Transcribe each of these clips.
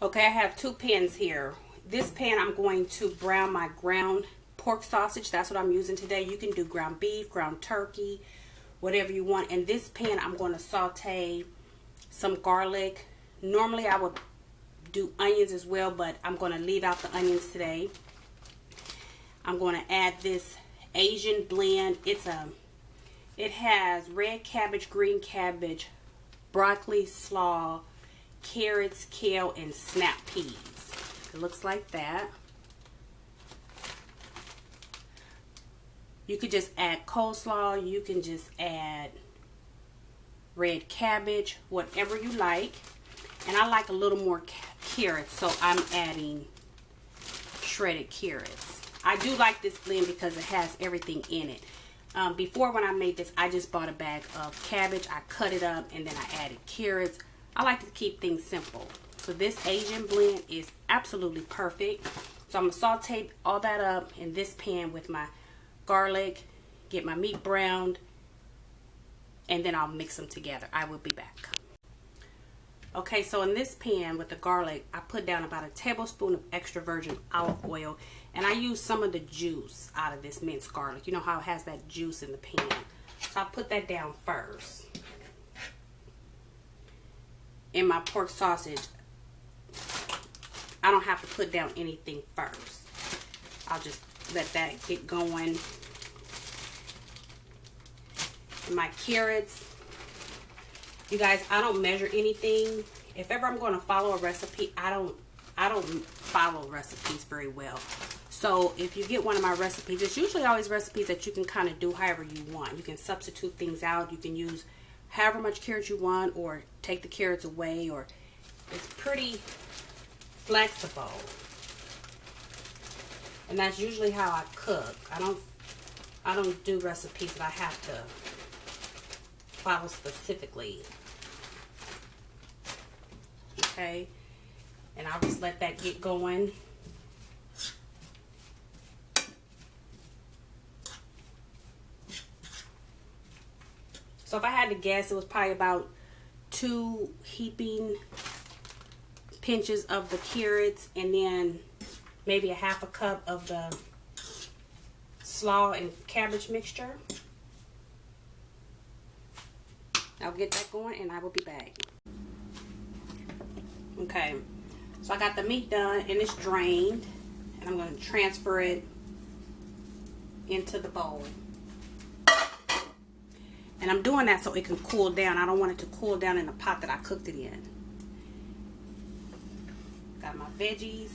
Okay, I have two pans here. This pan I'm going to brown my ground pork sausage. That's what I'm using today. You can do ground beef, ground turkey, whatever you want. In this pan I'm going to saute some garlic. Normally I would do onions as well, but I'm going to leave out the onions today. I'm going to add this Asian blend. It has red cabbage, green cabbage, broccoli, slaw, carrots, kale, and snap peas. It looks like that. You could just add coleslaw. You can just add red cabbage, whatever you like. And I like a little more carrots, so I'm adding shredded carrots. I do like this blend because it has everything in it. Before, when I made this, I just bought a bag of cabbage. I cut it up and then I added carrots. I like to keep things simple. So this Asian blend is absolutely perfect. So I'm going to saute all that up in this pan with my garlic, get my meat browned, and then I'll mix them together. I will be back. Okay, so in this pan with the garlic, I put down about a tablespoon of extra virgin olive oil, and I use some of the juice out of this minced garlic. You know how it has that juice in the pan. So I put that down first. In my pork sausage, I don't have to put down anything first. I'll just let that get going. My carrots. You guys, I don't measure anything. If ever I'm going to follow a recipe, I don't follow recipes very well. So if you get one of my recipes, it's usually always recipes that you can kind of do however you want. You can substitute things out. You can use however much carrots you want, or take the carrots away, or it's pretty flexible. And that's usually how I cook. I don't do recipes that I have to follow specifically. Okay, and I'll just let that get going. So if I had to guess, it was probably about 2 heaping pinches of the carrots, and then maybe a half a cup of the slaw and cabbage mixture. I'll get that going and I will be back. Okay, so I got the meat done and it's drained, and I'm going to transfer it into the bowl. And I'm doing that so it can cool down. I don't want it to cool down in the pot that I cooked it in. Got my veggies.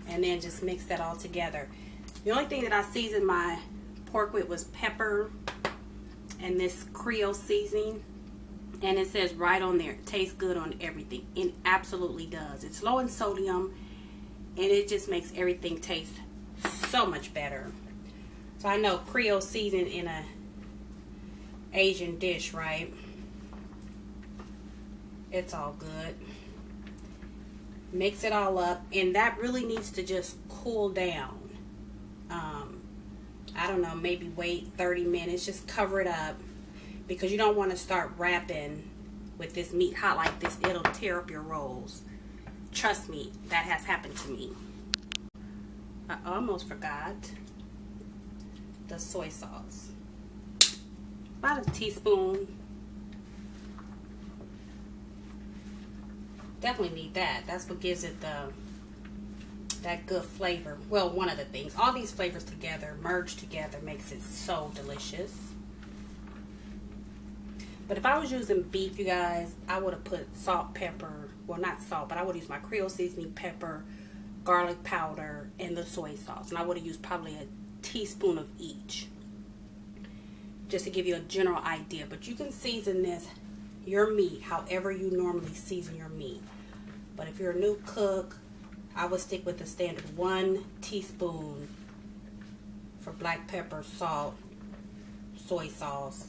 And then just mix that all together. The only thing that I seasoned my pork with was pepper and this Creole seasoning. And it says right on there, it tastes good on everything. It absolutely does. It's low in sodium, and it just makes everything taste so much better. So I know Creole seasoning in a Asian dish, right? It's all good. Mix it all up, and that really needs to just cool down. I don't know, maybe wait 30 minutes. Just cover it up, because you don't want to start wrapping with this meat hot like this. It'll tear up your rolls. Trust me, that has happened to me. I almost forgot the soy sauce. About a teaspoon. Definitely need that. That's what gives it that good flavor. Well, one of the things. All these flavors together, merged together, makes it so delicious. But if I was using beef, you guys, I would have put salt, pepper. Well, not salt, but I would use my Creole seasoning, pepper, garlic powder, and the soy sauce. And I would have used probably a teaspoon of each, just to give you a general idea. But you can season your meat however you normally season your meat. But if you're a new cook, I would stick with the standard 1 teaspoon for black pepper, salt, soy sauce,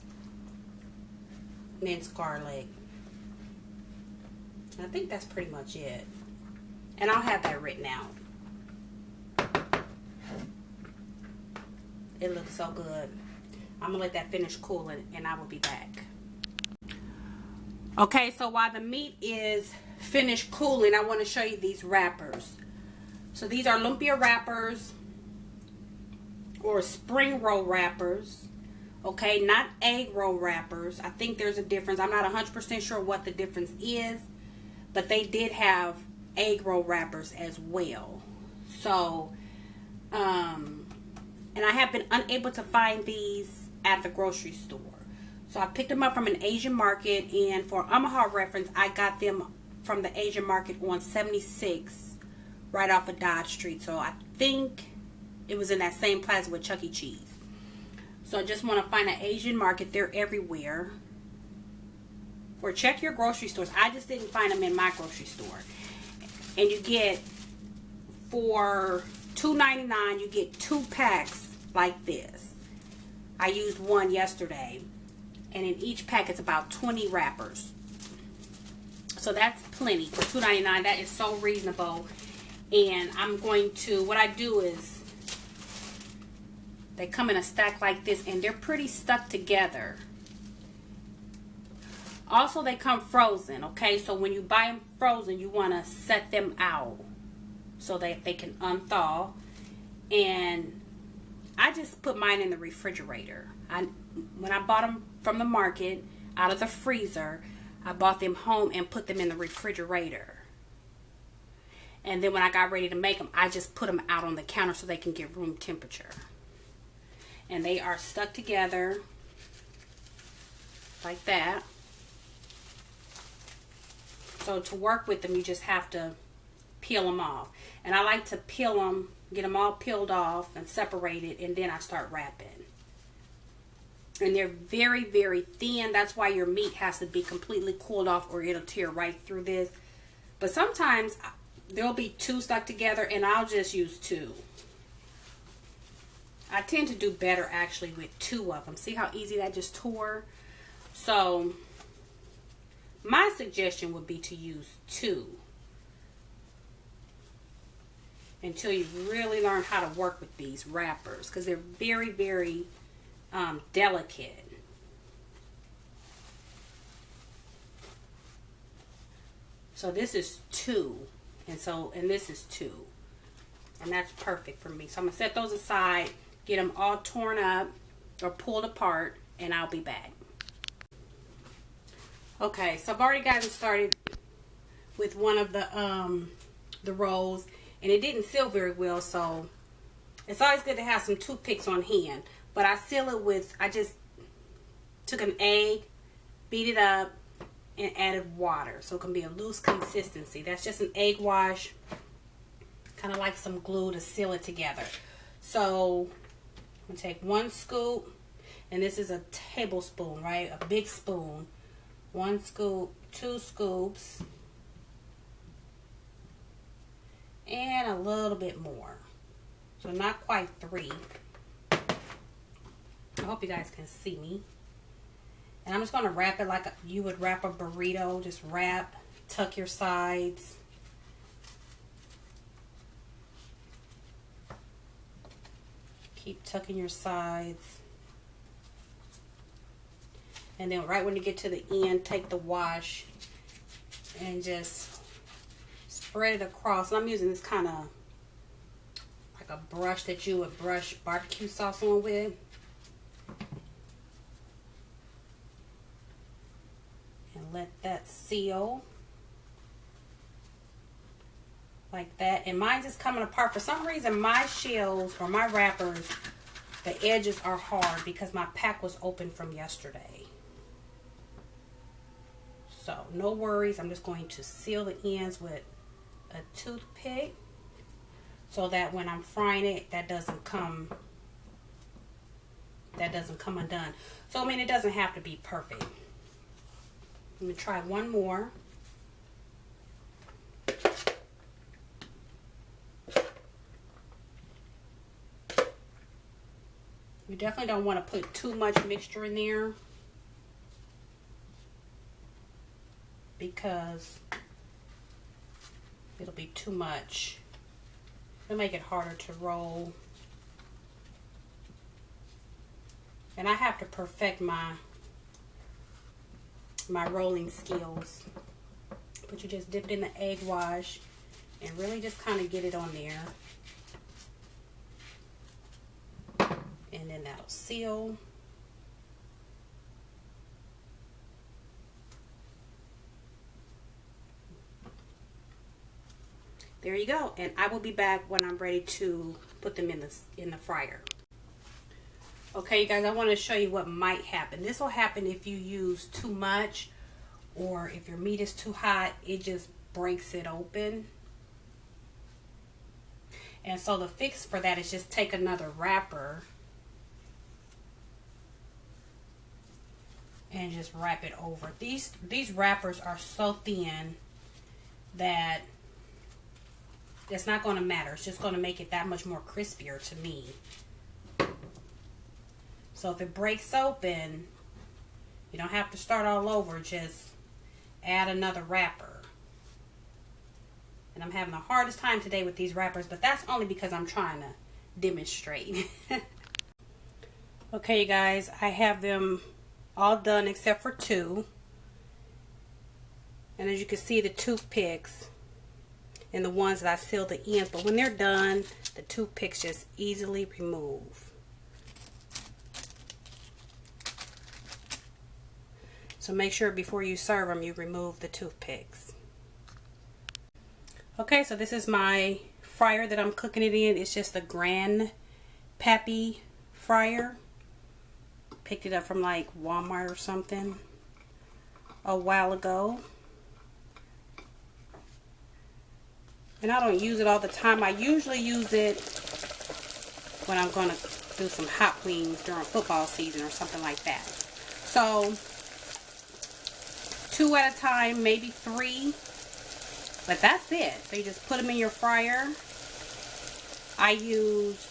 minced garlic. I think that's pretty much it. And I'll have that written out. It looks so good. I'm gonna let that finish cooling and I will be back. Okay, so while the meat is finished cooling, I want to show you these wrappers. So these are lumpia wrappers or spring roll wrappers. Okay, not egg roll wrappers. I think there's a difference. I'm not 100% sure what the difference is, but they did have egg roll wrappers as well. So, and I have been unable to find these at the grocery store. So I picked them up from an Asian market, and for Omaha reference, I got them from the Asian market on 76 right off of Dodge Street. So I think it was in that same plaza with Chuck E. Cheese. So I just want to find an Asian market. They're everywhere. Or check your grocery stores. I just didn't find them in my grocery store. And you get, for $2.99, you get 2 packs like this. I used one yesterday. And in each pack, it's about 20 wrappers. So that's plenty for $2.99. That is so reasonable. And I'm going to, what I do is, they come in a stack like this, and they're pretty stuck together. Also, they come frozen, okay? So when you buy them frozen, you want to set them out so that they can unthaw. And I just put mine in the refrigerator. When I bought them from the market, out of the freezer, I bought them home and put them in the refrigerator. And then when I got ready to make them, I just put them out on the counter so they can get room temperature. And they are stuck together like that. So to work with them, you just have to peel them off. And I like to peel them, get them all peeled off and separated, and then I start wrapping. And they're very, very thin. That's why your meat has to be completely cooled off or it'll tear right through this. But sometimes there'll be 2 stuck together and I'll just use 2. I tend to do better actually with 2 of them. See how easy that just tore? So my suggestion would be to use 2 until you really learn how to work with these wrappers, because they're very, very delicate. So this is 2, and this is 2, and that's perfect for me. So I'm gonna set those aside, get them all torn up or pulled apart, and I'll be back. Okay, so I've already gotten started with one of the rolls, and it didn't seal very well, so it's always good to have some toothpicks on hand. But I seal it with, I just took an egg, beat it up, and added water. So it can be a loose consistency. That's just an egg wash, kind of like some glue to seal it together. So I'm going to take 1 scoop, and this is a tablespoon, right? A big spoon. 1 scoop, 2 scoops, and a little bit more. So not quite 3. I hope you guys can see me. And I'm just going to wrap it like you would wrap a burrito. Just wrap, tuck your sides. Keep tucking your sides. And then right when you get to the end, take the wash and just spread it across. And I'm using this kind of like a brush that you would brush barbecue sauce on with. And let that seal like that. And mine's just coming apart. For some reason, my shells or my wrappers, the edges are hard because my pack was open from yesterday. So no worries. I'm just going to seal the ends with a toothpick so that when I'm frying it, that doesn't come undone. So I mean, it doesn't have to be perfect. Let me try one more. You definitely don't want to put too much mixture in there, because it'll be too much. It'll make it harder to roll. And I have to perfect my rolling skills. But you just dip it in the egg wash and really just kind of get it on there. And then that'll seal. There you go. And I will be back when I'm ready to put them in the fryer. Okay, you guys, I want to show you what might happen. This will happen if you use too much, or if your meat is too hot, it just breaks it open. And so the fix for that is just take another wrapper and just wrap it over. These wrappers are so thin that it's not going to matter. It's just going to make it that much more crispier to me. So if it breaks open, you don't have to start all over. Just add another wrapper. And I'm having the hardest time today with these wrappers, but that's only because I'm trying to demonstrate. Okay, you guys, I have them all done except for two. And as you can see, the toothpicks and the ones that I sealed the ends, but when they're done, the toothpicks just easily remove. So make sure before you serve them, you remove the toothpicks. Okay, so this is my fryer that I'm cooking it in. It's just a Grand Pappy fryer. Picked it up from like Walmart or something a while ago. And I don't use it all the time. I usually use it when I'm going to do some hot wings during football season or something like that. So 2 at a time, maybe 3, but that's it. So you just put them in your fryer. I used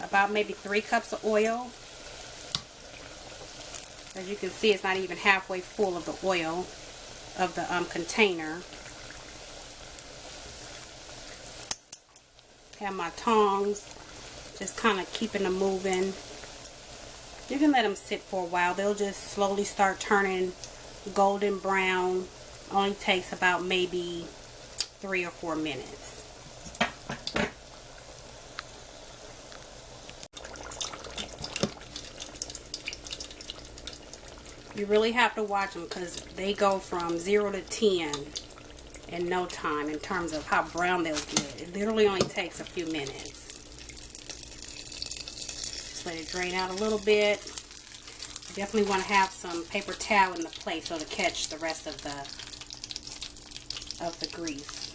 about maybe 3 cups of oil. As you can see, it's not even halfway full of the oil of the container. Have my tongs, just kind of keeping them moving. You can let them sit for a while. They'll just slowly start turning golden brown. Only takes about maybe 3 or 4 minutes. You really have to watch them because they go from 0 to 10 in no time in terms of how brown they'll get. It literally only takes a few minutes. Let it drain out a little bit. You definitely want to have some paper towel in the plate so to catch the rest of the grease.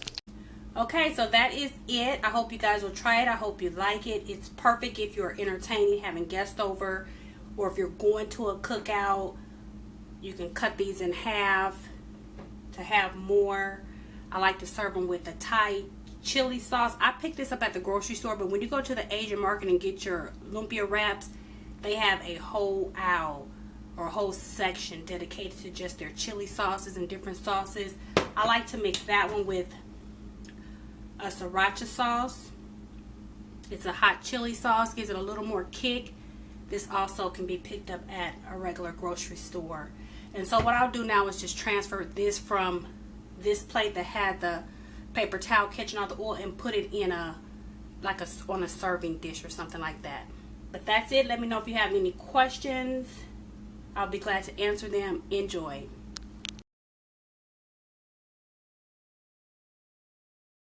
Okay, so that is it. I hope you guys will try it. I hope you like it. It's perfect if you're entertaining, having guests over, or if you're going to a cookout. You can cut these in half to have more. I like to serve them with a Thai chili sauce. I picked this up at the grocery store, but when you go to the Asian market and get your lumpia wraps, they have a whole aisle or a whole section dedicated to just their chili sauces and different sauces. I like to mix that one with a sriracha sauce. It's a hot chili sauce, gives it a little more kick. This also can be picked up at a regular grocery store. And so what I'll do now is just transfer this from this plate that had the paper towel catching all the oil and put it in on a serving dish or something like that. But that's it. Let me know if you have any questions. I'll be glad to answer them. Enjoy.